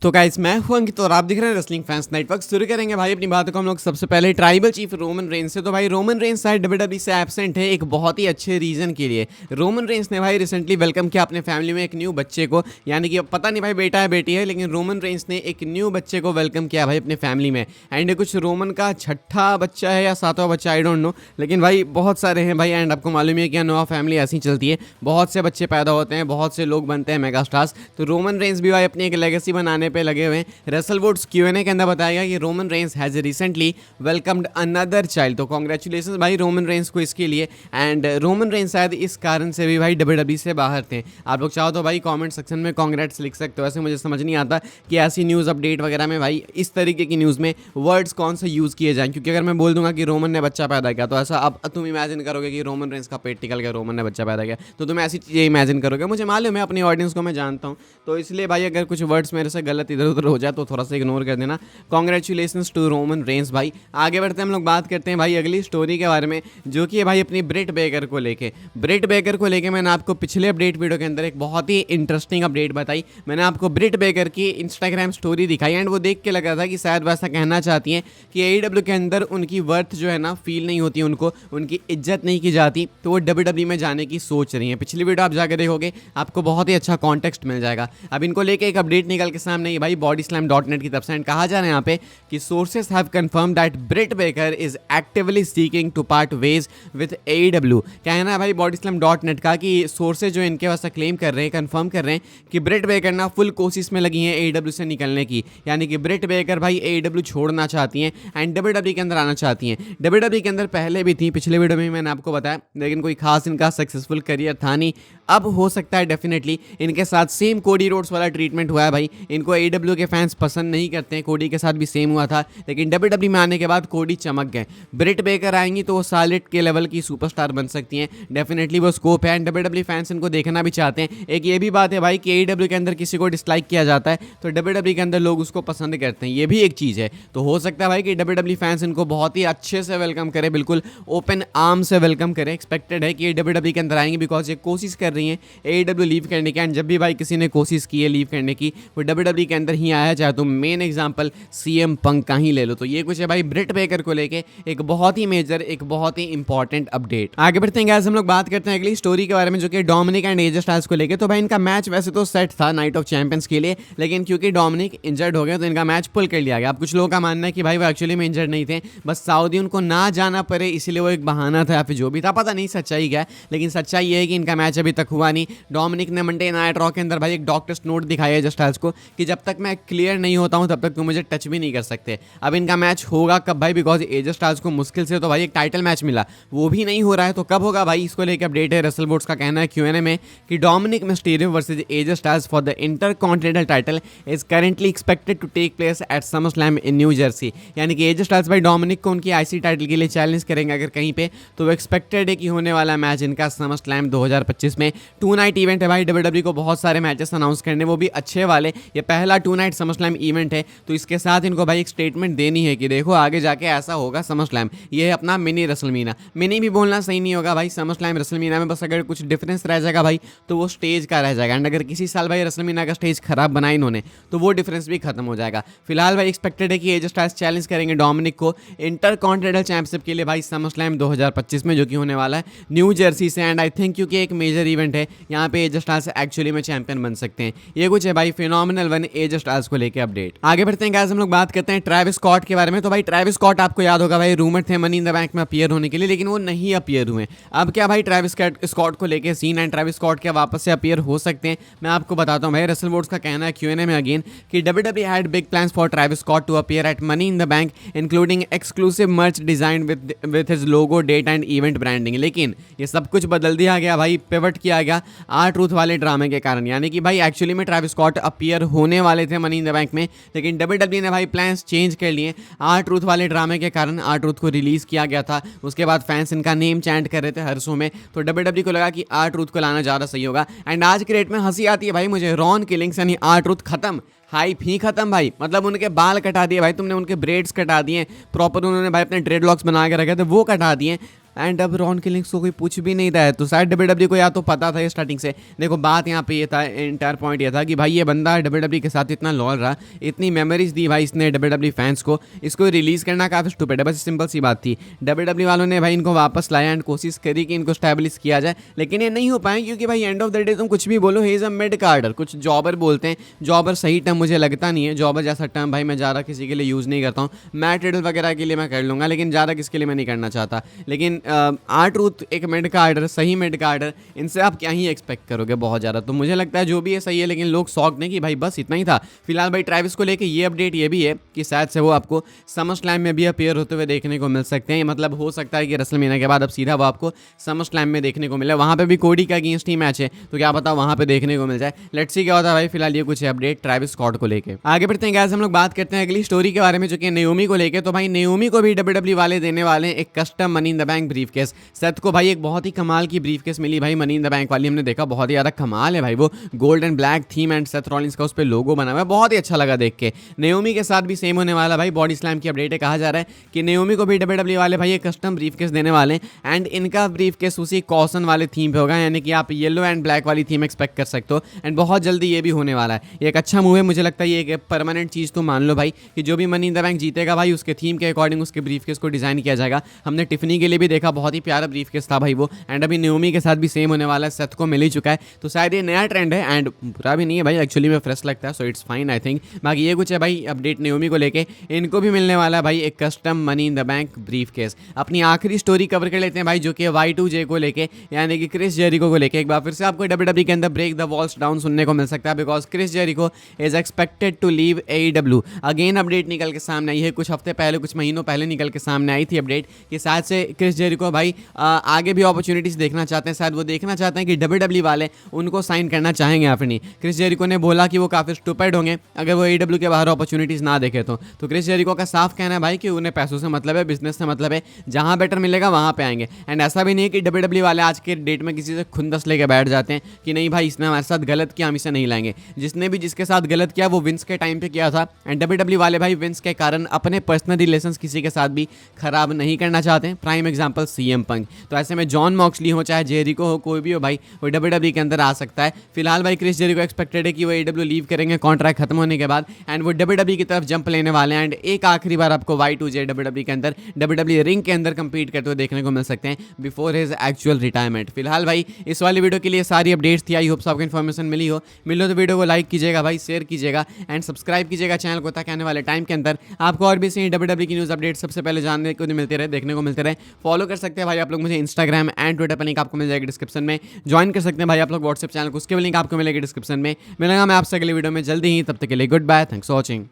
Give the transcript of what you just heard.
तो गाइस मैं हूं अंकित और आप दिख रहे हैं रेसलिंग फैंस नेटवर्क। शुरू करेंगे भाई अपनी बातों को हम लोग सबसे पहले ट्राइबल चीफ रोमन रेंस से। तो भाई रोमन रेंस शायद डब्ल्यूडब्ल्यूई से एब्सेंट है एक बहुत ही अच्छे रीजन के लिए। रोमन रेंस ने भाई रिसेंटली वेलकम किया अपने फैमिली में एक न्यू बच्चे को, यानी कि पता नहीं भाई बेटा है बेटी है, लेकिन रोमन रेंस ने एक न्यू बच्चे को वेलकम किया भाई अपने फैमिली में। एंड कुछ रोमन का छठा बच्चा है या सातवां बच्चा, आई डोंट नो, लेकिन भाई बहुत सारे हैं भाई। एंड आपको मालूम है कि नोआ फैमिली ऐसी चलती है, बहुत से बच्चे पैदा होते हैं, बहुत से लोग बनते हैं मेगा स्टार्स। तो रोमन रेंस भी भाई अपनी एक लेगेसी बनाने पे लगे हुए हैं। रेसलवुड्स Q&A के अंदर बताया गया कि Roman Reigns has recently welcomed another child. तो कॉन्ग्रेचुलेशन भाई रोमन रेंस को इसके लिए। एंड रोमन रेंस शायद इस कारण से भी भाई डब्ल्यूडब्ल्यूई से बाहर थे। आप लोग चाहो तो भाई कमेंट सेक्शन में कॉन्ग्रेट्स लिख सकते हो। ऐसे मुझे समझ नहीं आता कि ऐसी न्यूज़ अपडेट वगैरह में भाई इस तरीके की न्यूज़ में वर्ड्स कौन से यूज़ किए जाएँ, क्योंकि अगर मैं बोल दूंगा कि रोमन ने बच्चा पैदा किया तो ऐसा अब तुम इमेजिन करोगे कि रोमन रेंस का पेट निकल गया, रोमन ने बच्चा पैदा किया, तो तुम ऐसी चीज़ें इमेजिन करोगे। मुझे मालूम है, अपनी ऑडियंस को मैं जानता हूँ, तो इसलिए भाई अगर कुछ वर्ड्स मेरे से गलत इधर उधर हो जाए तो थोड़ा सा इग्नोर कर देना। कॉन्ग्रेचुलेशंस टू रोमन रेंस भाई। आगे बढ़ते हैं हम लोग, बात करते हैं भाई अगली स्टोरी के बारे में, जो कि है भाई अपनी ब्रिट बेकर को लेके। ब्रिट बेकर को लेके मैंने आपको पिछले अपडेट वीडियो के अंदर एक बहुत ही इंटरेस्टिंग अपडेट बताई। मैंने आपको ब्रिट बेकर की इंस्टाग्राम स्टोरी दिखाई एंड वो देख के लगा था कि शायद वैसा कहना चाहती हैं कि AEW के अंदर उनकी वर्थ जो है ना फील नहीं होती, उनको उनकी इज्जत नहीं की जाती, तो वो WWE में जाने की सोच रही हैं। पिछली वीडियो आप जाकर देखोगे आपको बहुत ही अच्छा कॉन्टेक्स्ट मिल जाएगा। अब इनको लेके एक अपडेट निकल के सामने ही भाई bodyslam.net की तरफ से कहा जा रहा है यहाँ पे कि sources have confirm that Britt Baker is actively seeking to part ways with AEW। कहना है भाई bodyslam.net का कि सोर्सेज जो इनके वास्ते क्लेम कर रहे हैं, कंफर्म कर रहे हैं कि ब्रिट बेकर ना फुल कोशिश में लगी हैं AEW से निकलने की, यानी कि ब्रिट बेकर भाई AEW छोड़ना चाहती हैं एंड WWE के अंदर आना चाहती हैं। WWE के अंदर पहले भी थी, पिछले वीडियो में मैंने आपको बताया, लेकिन कोई खास इनका सक्सेसफुल करियर था नहीं। अब हो सकता है डेफिनेटली इनके साथ सेम कोडी रोड्स वाला ट्रीटमेंट हुआ है भाई। इनको AEW के फैंस पसंद नहीं करते हैं, कोडी के साथ भी सेम हुआ था, लेकिन WWE में आने के बाद कोडी चमक गए। ब्रिट बेकर आएंगी तो वो सालिट के लेवल की सुपरस्टार बन सकती हैं, डेफिनेटली वो स्कोप है एंड WWE फैंस इनको देखना भी चाहते हैं। एक ये भी बात है भाई कि AEW के अंदर किसी को डिसलाइक किया जाता है तो WWE के अंदर लोग उसको पसंद करते हैं, ये भी एक चीज़ है। तो हो सकता है भाई कि WWE फैंस इनको बहुत ही अच्छे से वेलकम करे, बिल्कुल ओपन आर्म से वेलकम करे। एक्सपेक्टेड है कि WWE के अंदर आएंगे बिकॉज ये कोशिश कर रही हैं AEW लीव करने की, एंड जब भी भाई किसी ने कोशिश की है लीव करने की वो WWE के अंदर ही आया है, चाहे तुम मेन एग्जांपल CM पंक का ही ले लो। तो ये कुछ है भाई ब्रिट बेकर को लेके एक बहुत ही मेजर, एक बहुत ही इंपॉर्टेंट अपडेट। आगे बढ़ते हैं गाइस, हम लोग बात करते हैं अगली स्टोरी के बारे में, जो कि डोमिनिक एंड AJ स्टाइल्स को लेके। तो भाई इनका मैच वैसे तो सेट था नाइट ऑफ चैंपियंस के लिए, लेकिन क्योंकि डोमिनिक इंजर्ड हो गए तो इनका मैच पुल कर लिया गया। अब कुछ लोगों का मानना है कि भाई वो एक्चुअली में इंजर्ड नहीं थे, बस सऊदी उनको ना जाना पड़े इसलिए वो एक बहाना था या फिर जो भी था, पता नहीं सच्चाई क्या है, लेकिन सच्चाई ये है कि इनका मैच अभी तक हुआ नहीं। डोमिनिक ने मंडे नाइट रॉ के अंदर भाई एक डॉक्टर्स नोट दिखाया है AJ स्टाइल्स को कि जब तक मैं क्लियर नहीं होता हूं तब तक तुम मुझे टच भी नहीं कर सकते। अब इनका मैच होगा कब भाई, बिकॉज AJ स्टाइल्स को मुश्किल से तो भाई एक टाइटल मैच मिला, वो भी नहीं हो रहा है, तो कब होगा भाई, इसको लेकर अपडेट है। रेसलवुड्स का कहना है Q&A में कि Dominic Mysterio versus AJ Styles for the intercontinental title is currently expected to take place at SummerSlam in New Jersey. यानी कि AJ स्टाइल्स भाई डोमिनिक को उनकी IC टाइटल के लिए चैलेंज करेंगे अगर कहीं पे, तो वो एक्सपेक्टेड है कि होने वाला मैच इनका समरस्लैम 2025 में 2 नाइट इवेंट है भाई। WWE को बहुत सारे मैचेस अनाउंस करने, वो भी अच्छे वाले। ये पहला 2 नाइट समरस्लैम इवेंट है, तो इसके साथ इनको भाई एक स्टेटमेंट देनी है कि देखो आगे जाके ऐसा होगा समरस्लैम, ये है अपना मिनी रेसलमीना। मिनी भी बोलना सही नहीं होगा भाई, समरस्लैम रेसलमीना में बस अगर कुछ डिफरेंस रह जाएगा भाई तो वो स्टेज का रह जाएगा, एंड अगर किसी साल भाई रेसलमीना का स्टेज खराब बनाया इन्होंने तो वो डिफरेंस भी खत्म हो जाएगा। फिलहाल भाई एक्सपेक्टेड है कि AJ स्टाइल्स चैलेंज करेंगे डोमिनिक को इंटरकॉन्टिनेंटल चैंपियनशिप के लिए भाई समरस्लैम 2025 में, जो कि होने वाला है न्यू जर्सी से। एंड आई थिंक क्योंकि एक मेजर इवेंट है यहाँ पे AJ स्टाइल्स एक्चुअली में चैंपियन बन सकते हैं। ये कुछ है भाई फिनोमिनल वन AJ स्टाइल्स को लेके अपडेट। आगे बढ़ते हैं गाइस, हम लोग बात करते हैं ट्रेविस स्कॉट के बारे में। तो भाई ट्रेविस स्कॉट आपको याद होगा भाई रूमर थे मनी इन द बैंक में अपीयर होने के लिए, लेकिन वो नहीं अपीयर हुए। अब क्या भाई ट्रेविस स्कॉट को लेके सीन एंड ट्रेविस स्कॉट क्या वापस से अपीयर हो सकते हैं, मैं आपको बताता हूँ भाई। रेसलवुड्स का कहना है Q&A में अगेन कि WWE had big plans for Travis Scott to appear at Money in the Bank including exclusive merch design with his logo, date and event branding. लेकिन ये सब कुछ बदल दिया गया भाई, पिवट किया गया R-Truth वाले ड्रामे के कारण। यानी कि भाई एक्चुअली में ट्रेविस स्कॉट अपीयर होने वाले थे मनी इन द बैंक में, लेकिन WWE ने भाई प्लान्स चेंज कर लिए R-Truth वाले ड्रामे के कारण। R-Truth को रिलीज किया गया था, उसके बाद फैंस इनका नेम चैंट कर रहे थे हर शो में, तो WWE को लगा कि R-Truth को लाना ज़्यादा सही होगा। एंड आज के रेट में हंसी आती है भाई मुझे, रॉन किलिंग्स यानी R-Truth खत्म, हाइप ही खत्म भाई। मतलब उनके बाल कटा दिए भाई तुमने, उनके ब्रेड्स कटा दिए प्रॉपर, उन्होंने भाई अपने ड्रेडलॉक्स बना के रखे थे वो कटा दिए। एंड अब रॉन किलिंग्स को कोई पूछ भी नहीं रहा है। तो शायद डब्ल्यूडब्ल्यू को या तो पता था स्टार्टिंग से। देखो बात यहाँ पे ये था, इंटायर पॉइंट ये था कि भाई ये बंदा डब्ल्यूडब्ल्यू के साथ इतना लॉयल रहा, इतनी मेमोरीज दी भाई इसने डब्ल्यूडब्ल्यू फैंस को, इसको रिलीज करना काफी स्टूपिड है। बस सिंपल सी बात थी। डब्ल्यूडब्ल्यू वालों ने भाई इनको वापस लाया एंड कोशिश करी कि इनको स्टैब्लिश किया जाए, लेकिन ये नहीं हो पाए क्योंकि भाई एंड ऑफ द डे तुम कुछ भी बोलो, ही इज अ मिड कार्डर। कुछ जॉबर बोलते हैं, जॉबर सही टर्म मुझे लगता नहीं है, जॉबर जैसा टर्म भाई मैं ज़्यादा किसी के लिए यूज़ नहीं करता हूँ। मैट रिडल वगैरह के लिए मैं कर लूँगा, लेकिन ज़्यादा किसके लिए मैं नहीं करना चाहता। लेकिन R-Truth एक मिड कार्डर, सही मिड कार्डर, इनसे आप क्या ही एक्सपेक्ट करोगे बहुत ज़्यादा। तो मुझे लगता है जो भी है सही है, लेकिन लोग शॉक नहीं कि भाई बस इतना ही था। फिलहाल भाई ट्रैविस को लेके ये अपडेट ये भी है कि शायद से वो आपको समर स्लैम में भी अपीयर होते हुए देखने को मिल सकते हैं। मतलब हो सकता है कि रेसलमेनिया के बाद अब सीधा वो आपको समर स्लैम में देखने को मिले। वहाँ पे भी कोडी का अगेंस्ट ही मैच है, तो क्या पता वहाँ पे देखने को मिल जाए। लेट्स सी क्या होता है भाई। फिलहाल ये कुछ अपडेट ट्रैविस स्कॉट को लेके। आगे बढ़ते हैं गाइस, हम लोग बात करते हैं अगली स्टोरी के बारे में, जो कि नाओमी को लेके। तो भाई नाओमी को भी डब्ल्यूडब्ल्यू वाले देने वाले एक custom money in the bank briefcase. Seth को भाई एक बहुत ही कमाल की ब्रीफकेस मिली भाई, मनी इन द बैंक वाली। हमने देखा बहुत ही ज्यादा कमाल है भाई, वो gold and black theme and Seth Rollins का उस पर लोगो बना हुआ है, बहुत ही अच्छा लगा देख के। नाओमी के साथ भी सेम होने वाला भाई। बॉडी स्लैम की अपडेट है, कहा जा रहा है कि नाओमी को भी डब्ल्यूडब्ल्यू वाले भाई एक कस्टम ब्रीफकेस देने वाले हैं एंड इनका ब्रीफकेस उसी कॉसन वाले थीम पे होगा, यानी कि आप येलो एंड ब्लैक वाली थीम एक्सपेक्ट कर सकते हो। एंड बहुत जल्दी ये भी होने वाला है। ये एक अच्छा मूव है, मुझे लगता है ये एक परमानेंट चीज़ तो मान लो भाई कि जो भी मनी इन द बैंक जीतेगा भाई उसके थीम के अकॉर्डिंग उसके ब्रीफकेस को डिजाइन किया जाएगा। हमने टिफनी के लिए भी देखा, बहुत ही प्यारा ब्रीफकेस था भाई वो। एंड अभी नाओमी के साथ भी सेम होने वाला है, सेथ को मिल ही चुका है। तो शायद ये नया ट्रेंड है एंड बुरा भी नहीं है भाई, एक्चुअली में फ्रेश लगता है, so it's fine I think. बाकी ये कुछ है भाई अपडेट नाओमी को लेके। इनको भी मिलने वाला है भाई एक custom money in the bank briefcase. अपनी आखिरी स्टोरी कवर कर लेते हैं भाई, जो कि Y2J को लेके, यानी कि क्रिस जेरिको को लेके। एक बार फिर से आपको डब्ल्यूडब्ल्यू के अंदर ब्रेक द वॉल्स डाउन सुनने को मिल सकता है, because Chris Jericho is expected to leave AEW। Again update निकल के सामने आई है, कुछ हफ्ते पहले, कुछ महीनों पहले निकल के सामने आई थी अपडेट कि शायद से क्रिस जेरिको भाई आगे भी अपॉर्चुनिटीज देखना चाहते हैं। शायद वो देखना चाहते हैं कि डब्ल्यूडब्ल्यू वाले उनको साइन करना चाहेंगे या फिर नहीं। क्रिस जेरिको ने बोला कि वो काफ़ी स्टूपिड होंगे अगर वो AEW के बाहर अपॉर्चुनिटीज ना देखे तो क्रिस जेरिको का साफ कहना है भाई कि उन्हें पैसों से मतलब है, बिजनेस से मतलब है, जहाँ बेटर मिलेगा वहाँ पे आएंगे। एंड ऐसा भी नहीं है कि डब्ल्यूडब्ल्यू वाले आज के डेट में किसी से खुंदस लेके बैठ जाते हैं कि नहीं भाई इसने हमारे साथ गलत किया, हम इसे नहीं लाएंगे। जिसने भी जिसके साथ गलत किया वो विंस के टाइम पे किया था। एंड डब्ल्यूडब्ल्यू वाले भाई विंस के कारण अपने पर्सनल रिलेशंस किसी के साथ भी खराब नहीं करना चाहते हैं। प्राइम एग्जांपल CM पंक। तो ऐसे में जॉन मॉक्सली हो चाहे जेरिको हो, कोई भी हो भाई, वो डब्ल्यूडब्ल्यू के अंदर आ सकता है। फिलहाल भाई क्रिस जेरिको एक्सपेक्टेड है कि वो AEW लीव करेंगे कॉन्ट्रैक्ट खत्म होने के बाद एंड वो डब्ल्यूडब्ल्यू की तरफ जंप लेने वाले हैं। एंड एक आखिरी बार आपको Y2J डब्ल्यूडब्ल्यू के अंदर डब्ल्यूडब्ल्यू रिंग के अंदर कंपीट करते हुए देखने को मिल सकते हैं बिफोर हिज एक्चुअल रिटायरमेंट। फिलहाल भाई इस वाली वीडियो के लिए सारी अपडेट्स थी। आई होप आपको इन्फॉर्मेशन मिली हो तो वीडियो को लाइक कीजिएगा भाई, शेयर कीजिएगा एंड सब्सक्राइब कीजिएगा चैनल को, ताकि आने वाले टाइम के अंदर आपको और भी सही डब्ल्यूडब्ल्यू की न्यूज़ अपडेट सबसे पहले जानने को मिलते रहे, देखने को मिलते रहे। फॉलो कर सकते हैं भाई आप लोग मुझे इंस्टाग्राम एंड ट्विटर पर, लिंक आपको मिल जाएगी डिस्क्रिप्शन में। ज्वाइन कर सकते हैं भाई आप लोग व्हाट्सएप चैनल को, उसके भी लिंक आपको मिलेगी डिस्क्रिप्शन में। मिलेगा मैं आपसे अगले वीडियो में जल्दी ही, तब तक के लिए goodbye, thanks for watching.